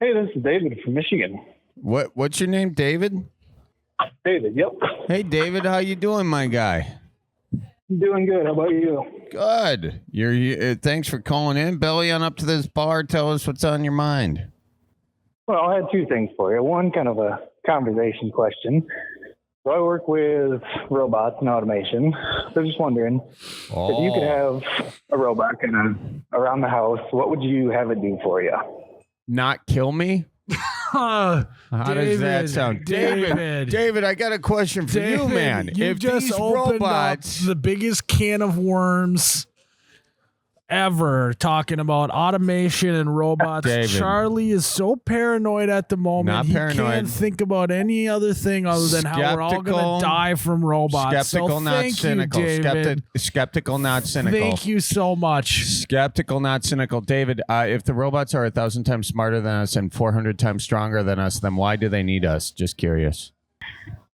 Hey, this is David from Michigan. What's your name, David? David, yep. Hey, David, how you doing, my guy? I'm doing good. How about you? Good. Thanks for calling in. Belly on up to this bar. Tell us what's on your mind. Well, I had two things for you. One, kind of a conversation question. So I work with robots and automation. So I'm just wondering, if you could have a robot kind of around the house, what would you have it do for you? Not kill me? How does that sound? David, I got a question for you, man. You've just opened up the biggest can of worms ever talking about automation and robots. David. Charlie is so paranoid at the moment. Not paranoid. He can't think about any other thing other than how we're all going to die from robots. Skeptical, so not cynical. You, David. Skeptical, not cynical. Thank you so much. Skeptical, not cynical. David, if the robots are 1,000 times smarter than us and 400 times stronger than us, then why do they need us? Just curious.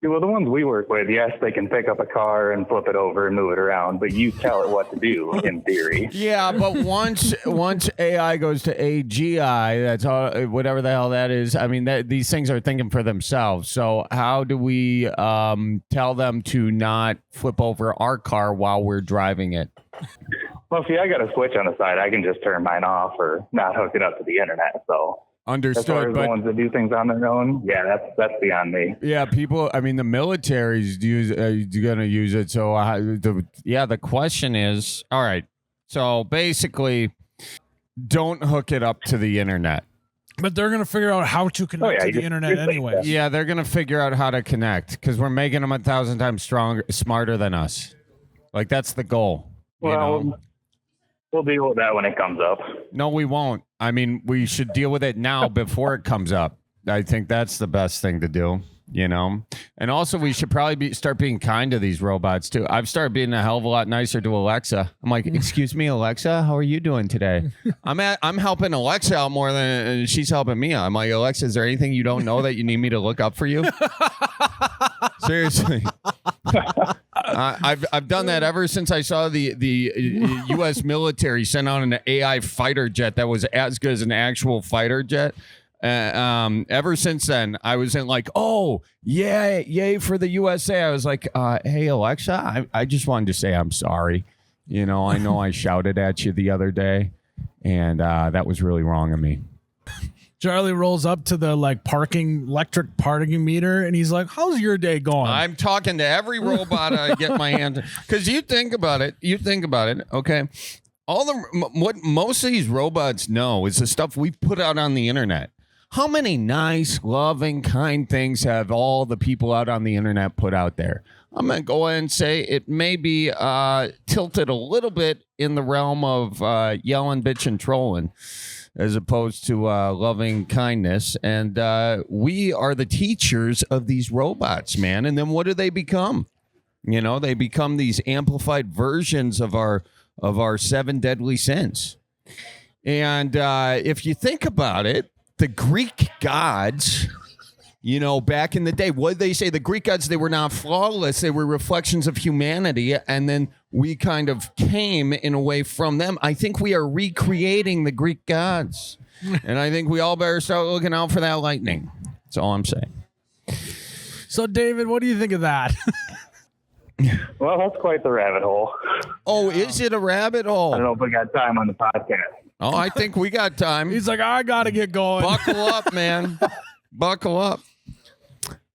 Well, the ones we work with, yes, they can pick up a car and flip it over and move it around, but you tell it what to do in theory. Yeah, but once AI goes to AGI, that's all. Whatever the hell that is. I mean, these things are thinking for themselves. So how do we tell them to not flip over our car while we're driving it? Well, see, I got a switch on the side. I can just turn mine off or not hook it up to the internet. So. Understood. As far as the ones that do things on their own, yeah, that's beyond me. Yeah, people. I mean, the military's going to use it. So, the question is, all right. So basically, don't hook it up to the internet. But they're going to figure out how to connect to the internet anyway. Yeah, they're going to figure out how to connect because we're making them 1,000 times smarter than us. Like that's the goal. Well. You know? We'll deal with that when it comes up. No, we won't. I mean, we should deal with it now before it comes up. I think that's the best thing to do, you know? And also, we should probably start being kind to these robots, too. I've started being a hell of a lot nicer to Alexa. I'm like, excuse me, Alexa, how are you doing today? I'm helping Alexa out more than she's helping me out. I'm like, Alexa, is there anything you don't know that you need me to look up for you? Seriously. I've done that ever since I saw the U.S. military send out an AI fighter jet that was as good as an actual fighter jet. Ever since then, I was in like, oh, yay for the USA. I was like, hey, Alexa, I just wanted to say I'm sorry. You know I shouted at you the other day, and that was really wrong of me. Charlie rolls up to the electric parking meter, and he's like, how's your day going? I'm talking to every robot I get my hand, because you think about it, okay? What most of these robots know is the stuff we put out on the internet. How many nice, loving, kind things have all the people out on the internet put out there? I'm going to go ahead and say it may be tilted a little bit in the realm of yelling, bitching, trolling, as opposed to loving kindness. And we are the teachers of these robots, man. And then what do they become? You know, they become these amplified versions of our 7 deadly sins. And if you think about it, the Greek gods, you know, back in the day, what did they say? The Greek gods, they were not flawless. They were reflections of humanity. And then we kind of came in a way from them. I think we are recreating the Greek gods. And I think we all better start looking out for that lightning. That's all I'm saying. So, David, what do you think of that? Well, that's quite the rabbit hole. Oh, is it a rabbit hole? I don't know if we got time on the podcast. Oh, I think we got time. He's like, I got to get going. Buckle up, man. Buckle up.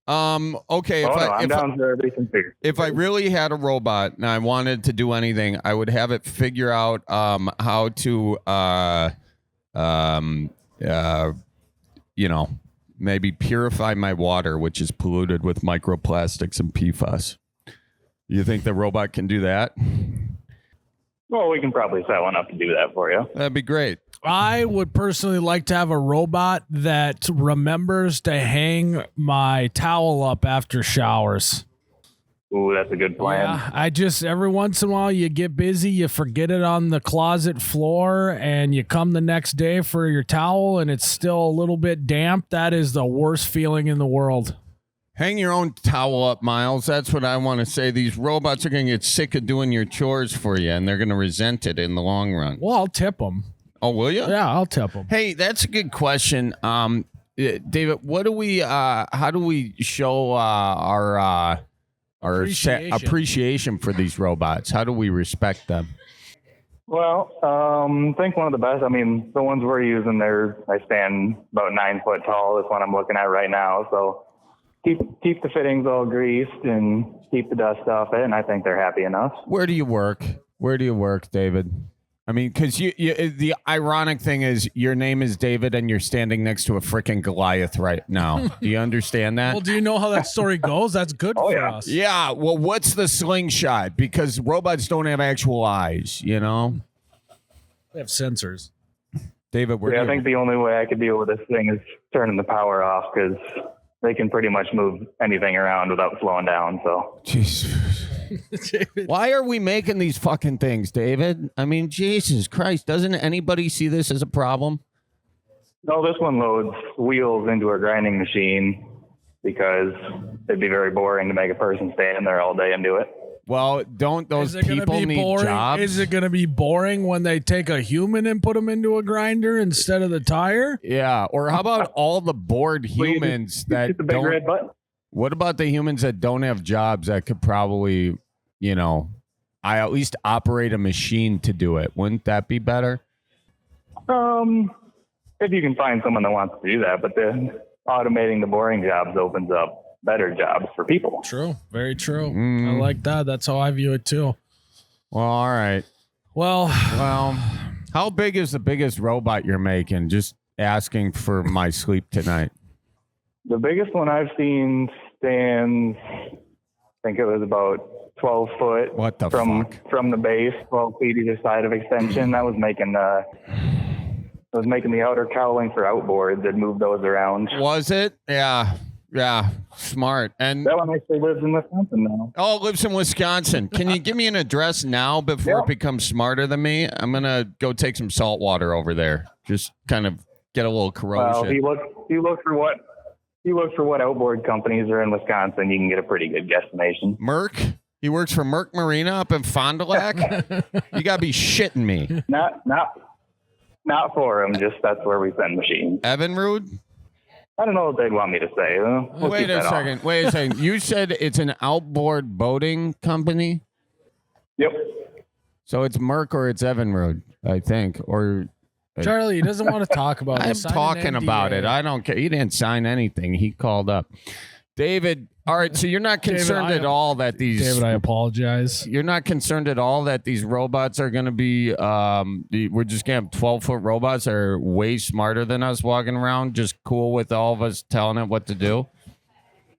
Okay. I'm down for everything. If I really had a robot and I wanted to do anything, I would have it figure out how to, maybe purify my water, which is polluted with microplastics and PFAS. You think the robot can do that? Well, we can probably set one up to do that for you. That'd be great. I would personally like to have a robot that remembers to hang my towel up after showers. Ooh, that's a good plan. Yeah, every once in a while you get busy, you forget it on the closet floor, and you come the next day for your towel and it's still a little bit damp. That is the worst feeling in the world. Hang your own towel up, Miles. That's what I want to say. These robots are going to get sick of doing your chores for you, and they're going to resent it in the long run. Well, I'll tip them. Oh, will you? Yeah, I'll tip them. Hey, that's a good question. David, what do we? How do we show our appreciation for these robots? How do we respect them? Well, I think one of the best, I mean, the ones we're using, I stand about 9 foot tall. This one I'm looking at right now. So keep the fittings all greased and keep the dust off it. And I think they're happy enough. Where do you work? Where do you work, David? I mean, because the ironic thing is your name is David and you're standing next to a freaking Goliath right now. Do you understand that? Well, do you know how that story goes? That's good for us. Yeah. Well, what's the slingshot? Because robots don't have actual eyes, you know? They have sensors. David, I think the only way I could deal with this thing is turning the power off because they can pretty much move anything around without slowing down. So. Jesus. Why are we making these fucking things, David? I mean, Jesus Christ, doesn't anybody see this as a problem? No, this one loads wheels into a grinding machine because it'd be very boring to make a person stand there all day and do it. Well, don't those people need jobs? Is it going to be boring when they take a human and put them into a grinder instead of the tire? Yeah, or how about all the bored humans that the big don't... red button? What about the humans that don't have jobs that could probably, I at least operate a machine to do it? Wouldn't that be better? If you can find someone that wants to do that, but then automating the boring jobs opens up better jobs for people. True. Very true. I like that. That's how I view it too. Well, all right. Well, how big is the biggest robot you're making? Just asking for my sleep tonight. The biggest one I've seen stands, I think it was about 12 foot. What the fuck? From the base, 12 feet either side of extension. That was making the outer cowling for outboards. That moved those around. Was it? Yeah. Smart. And that one actually lives in Wisconsin now. Oh, it lives in Wisconsin. Can you give me an address now before it becomes smarter than me? I'm going to go take some salt water over there. Just kind of get a little corrosion. Well, if you look for what outboard companies are in Wisconsin, you can get a pretty good guesstimation. Merck? He works for Merck Marina up in Fond du Lac? You got to be shitting me. Not for them, just that's where we send machines. Evinrude? I don't know what they'd want me to say. Wait a second. You said it's an outboard boating company? Yep. So it's Merck or it's Evinrude, I think. Or Charlie, he doesn't want to talk about it. I'm talking about it. I don't care. He didn't sign anything. He called up. David, all right, so you're not concerned at all that these... David, I apologize. You're not concerned at all that these robots are going to be... we're just going to have 12-foot robots that are way smarter than us walking around, just cool with all of us telling it what to do?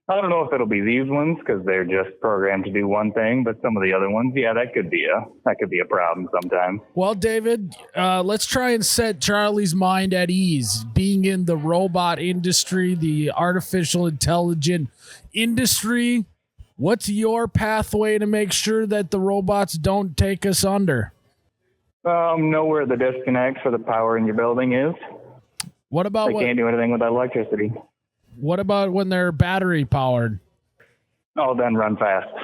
I don't know if it'll be these ones because they're just programmed to do one thing, but some of the other ones, that could be a problem sometime. Well, David, let's try and set Charlie's mind at ease. Being in the robot industry, the artificial intelligent industry, what's your pathway to make sure that the robots don't take us under? Know where the disconnect for the power in your building is. What about they can't do anything without electricity. What about when they're battery powered? Oh, then run fast.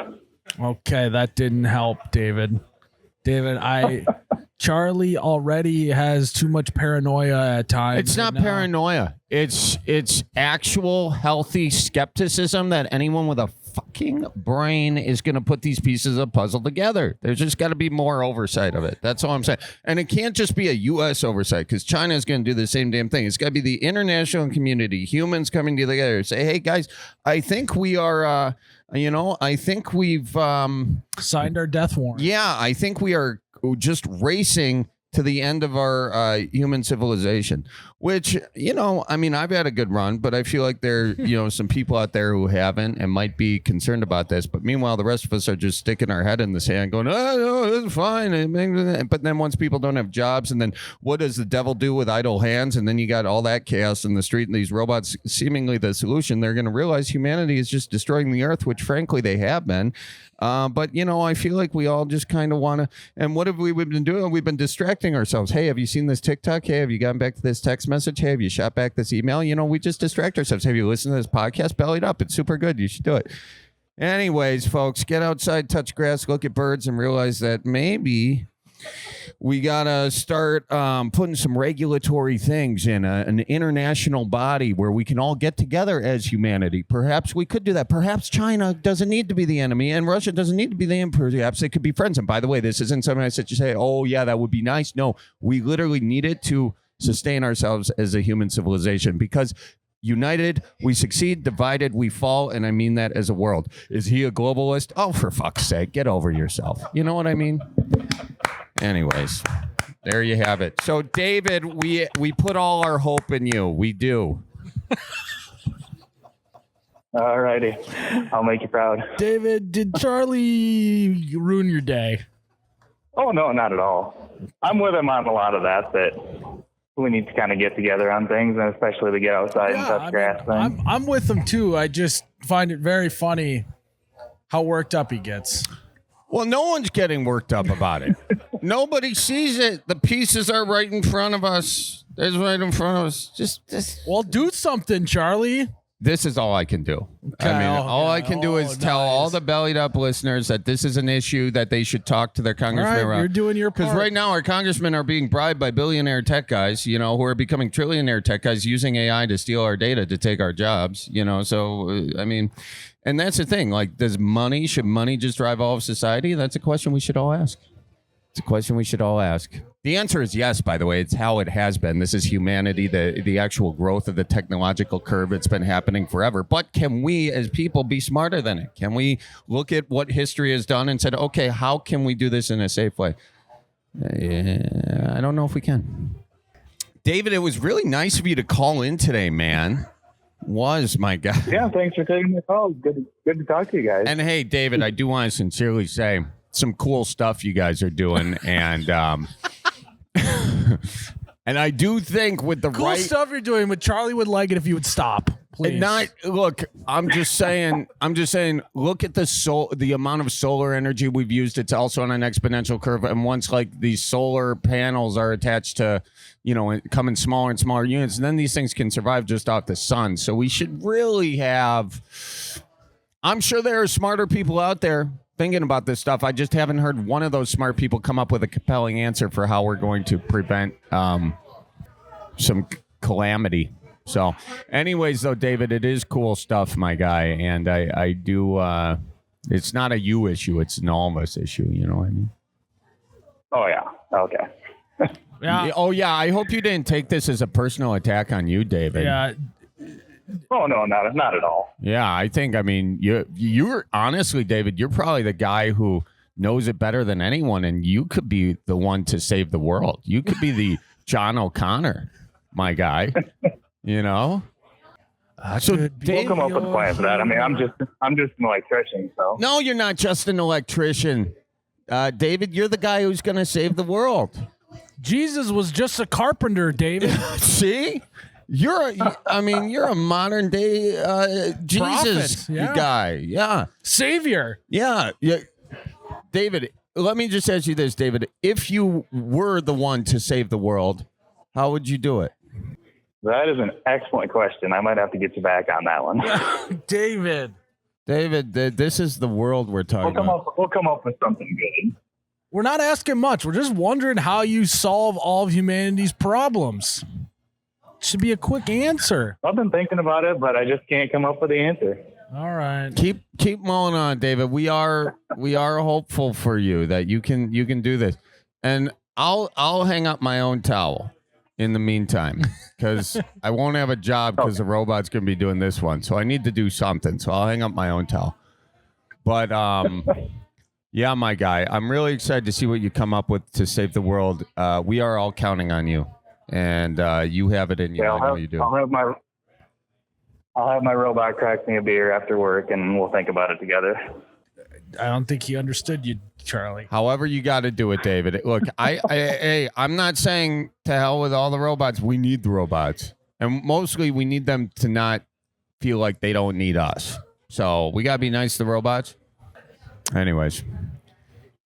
Okay, that didn't help, David. Charlie already has too much paranoia at times. It's not paranoia. It's actual healthy skepticism that anyone with a fucking brain is going to put these pieces of puzzle together. There's just got to be more oversight of it. That's all I'm saying. And it can't just be a U.S. oversight because China is going to do the same damn thing. It's got to be the international community, humans coming together, say, hey, guys, I think we are, I think we've signed our death warrant. Yeah, I think we are just racing to the end of our human civilization, which, I've had a good run, but I feel like there, some people out there who haven't and might be concerned about this. But meanwhile, the rest of us are just sticking our head in the sand going, oh, no, it's fine. But then once people don't have jobs, and then what does the devil do with idle hands? And then you got all that chaos in the street and these robots seemingly the solution. They're going to realize humanity is just destroying the earth, which frankly they have been. But, I feel like we all just kind of want to. And what have we been doing? We've been distracting ourselves. Hey, have you seen this TikTok? Hey, have you gotten back to this text message? Hey, have you shot back this email? We just distract ourselves. Have you listened to this podcast? Bellied Up. It's super good. You should do it. Anyways, folks, get outside, touch grass, look at birds, and realize that maybe We got to start putting some regulatory things in an international body where we can all get together as humanity. Perhaps we could do that. Perhaps China doesn't need to be the enemy and Russia doesn't need to be the enemy. Perhaps they could be friends. And by the way, this isn't something I said to say, oh, yeah, that would be nice. No, we literally need it to sustain ourselves as a human civilization, because united, we succeed. Divided, we fall. And I mean that as a world. Is he a globalist? Oh, for fuck's sake, get over yourself. You know what I mean? Anyways, there you have it. So, David, we put all our hope in you. We do. All righty. I'll make you proud. David, did Charlie ruin your day? Oh, no, not at all. I'm with him on a lot of that we need to kind of get together on things, and especially to get outside and touch grass. I'm with him, too. I just find it very funny how worked up he gets. Well, no one's getting worked up about it. Nobody sees it. The pieces are right in front of us. It's right in front of us. Just. Well, do something, Charlie. This is all I can do. Okay. I mean, all I can do is tell all the Bellied Up listeners that this is an issue that they should talk to their congressman about. You're doing your part. Because right now our congressmen are being bribed by billionaire tech guys, who are becoming trillionaire tech guys using AI to steal our data to take our jobs, So, I mean, and that's the thing. Like, should money just drive all of society? That's a question we should all ask. It's a question we should all ask. The answer is yes, by the way. It's how it has been. This is humanity, the actual growth of the technological curve. It's been happening forever. But can we as people be smarter than it? Can we look at what history has done and said, okay, how can we do this in a safe way? I don't know if we can. David, it was really nice of you to call in today, man. Was, my God. Yeah, thanks for taking the call. Good to talk to you guys. And hey, David, I do want to sincerely say some cool stuff you guys are doing, and and I do think with the cool stuff you're doing, but Charlie would like it if you would stop, please. Look, I'm just saying, look at the amount of solar energy we've used. It's also on an exponential curve, and once like these solar panels are attached to, come in smaller and smaller units, and then these things can survive just off the sun. So we should really have. I'm sure there are smarter people out there thinking about this stuff. I just haven't heard one of those smart people come up with a compelling answer for how we're going to prevent some calamity. So anyways, though, David, it is cool stuff, my guy. And I do, it's not a you issue. It's an all of us issue. You know what I mean? Oh, yeah. Okay. Yeah. Oh, yeah. I hope you didn't take this as a personal attack on you, David. Yeah. Oh, no, not at all. Yeah, I think, you're honestly, David, you're probably the guy who knows it better than anyone, and you could be the one to save the world. You could be the John O'Connor, my guy, So We'll come up with a plan for that. I mean, I'm just an electrician, so. No, you're not just an electrician. David, you're the guy who's going to save the world. Jesus was just a carpenter, David. See? You're a modern day Jesus guy. Yeah. Savior. Yeah. David, let me just ask you this, David. If you were the one to save the world, how would you do it? That is an excellent question. I might have to get you back on that one. David, this is the world we're talking about. We'll come up with something good. We're not asking much. We're just wondering how you solve all of humanity's problems. Should be a quick answer. I've been thinking about it, but I just can't come up with the answer. All right. Keep mulling on, David. We are hopeful for you that you can do this. And I'll hang up my own towel in the meantime, because I won't have a job because the robot's going to be doing this one. So I need to do something. So I'll hang up my own towel. But yeah, my guy, I'm really excited to see what you come up with to save the world. We are all counting on you. And you have it in you. Yeah, I know you do. I'll have my robot crack me a beer after work, and we'll think about it together. I don't think he understood you, Charlie. However you got to do it, David. Look, I'm not saying to hell with all the robots. We need the robots, and mostly we need them to not feel like they don't need us. So we gotta be nice to the robots. Anyways.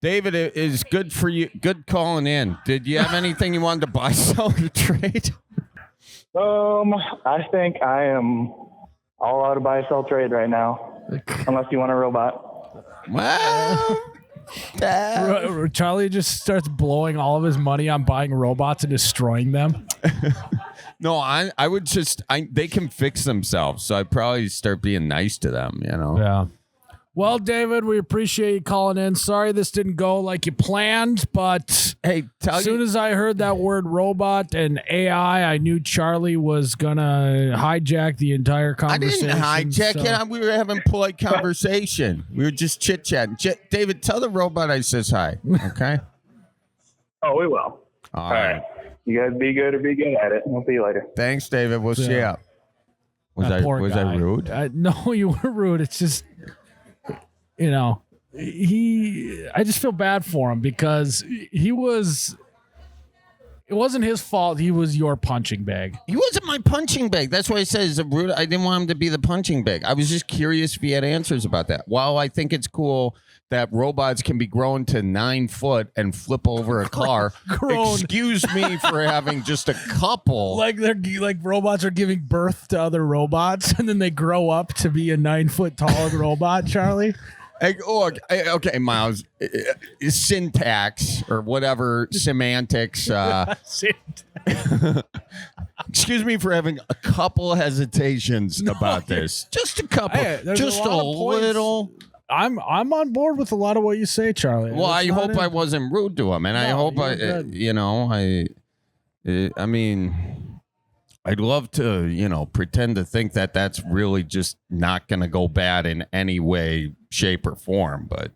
David, it is good for you. Good calling in. Did you have anything you wanted to buy, sell, or trade? I think I am all out of buy, sell, trade right now. Unless you want a robot. Well, Charlie just starts blowing all of his money on buying robots and destroying them. No, I would just they can fix themselves, so I'd probably start being nice to them, you know. Yeah. Well, David, we appreciate you calling in. Sorry this didn't go like you planned, but hey, as soon as I heard that word robot and AI, I knew Charlie was gonna hijack the entire conversation. I didn't hijack it. We were having polite conversation. We were just chit-chatting. David, tell the robot I says hi, okay? Oh, we will. All right. You guys be good or be good at it. We'll see you later. Thanks, David. We'll see you. Was I rude? No, you were rude. It's just, you know, I just feel bad for him because it wasn't his fault. He was your punching bag. He wasn't my punching bag. That's why I said it's rude. I didn't want him to be the punching bag. I was just curious if he had answers about that. While I think it's cool that robots can be grown to 9 foot and flip over a car. Excuse me for having just a couple. Like robots are giving birth to other robots and then they grow up to be a 9 foot tall robot, Charlie. Okay, Miles. Syntax or whatever semantics. Excuse me for having a couple hesitations about this. Just a couple. Hey, just a little. I'm on board with a lot of what you say, Charlie. Well, I hope I wasn't rude to him, and I hope I mean, I'd love to, pretend to think that that's really just not going to go bad in any way, shape, or form, but